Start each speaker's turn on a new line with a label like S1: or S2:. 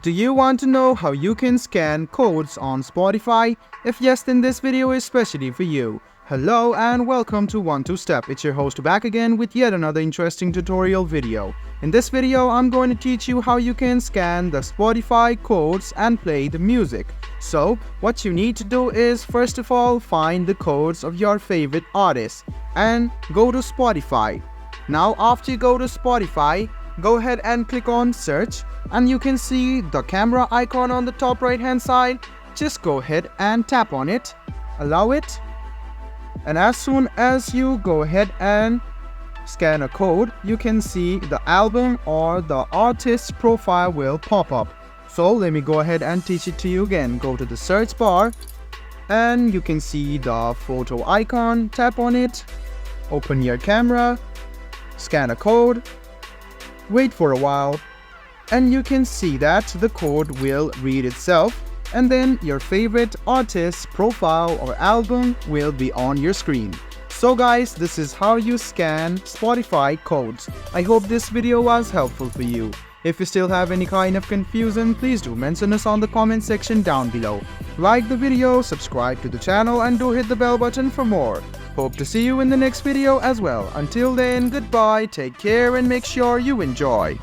S1: Do you want to know how you can scan codes on Spotify? If yes, then this video is specially for you. Hello and welcome to 1-2-Step. It's your host back again with yet another interesting tutorial video. In this video, I'm going to teach you how you can scan the Spotify codes and play the music. So, what you need to do is first of all find the codes of your favorite artists and go to Spotify. Now after you go to Spotify, go ahead and click on search and you can see the camera icon on the top right hand side. Just go ahead and tap on it, allow it, and as soon as you go ahead and scan a code, you can see the album or the artist's profile will pop up. So let me go ahead and teach it to you again. Go to the search bar and you can see the photo icon, tap on it, open your camera, scan a code, wait for a while, and you can see that the code will read itself, and then your favorite artist's profile or album will be on your screen. So guys, this is how you scan Spotify codes. I hope this video was helpful for you. If you still have any kind of confusion, please do mention us on the comment section down below. Like the video, subscribe to the channel, and do hit the bell button for more. Hope to see you in the next video as well. Until then, goodbye, take care, and make sure you enjoy.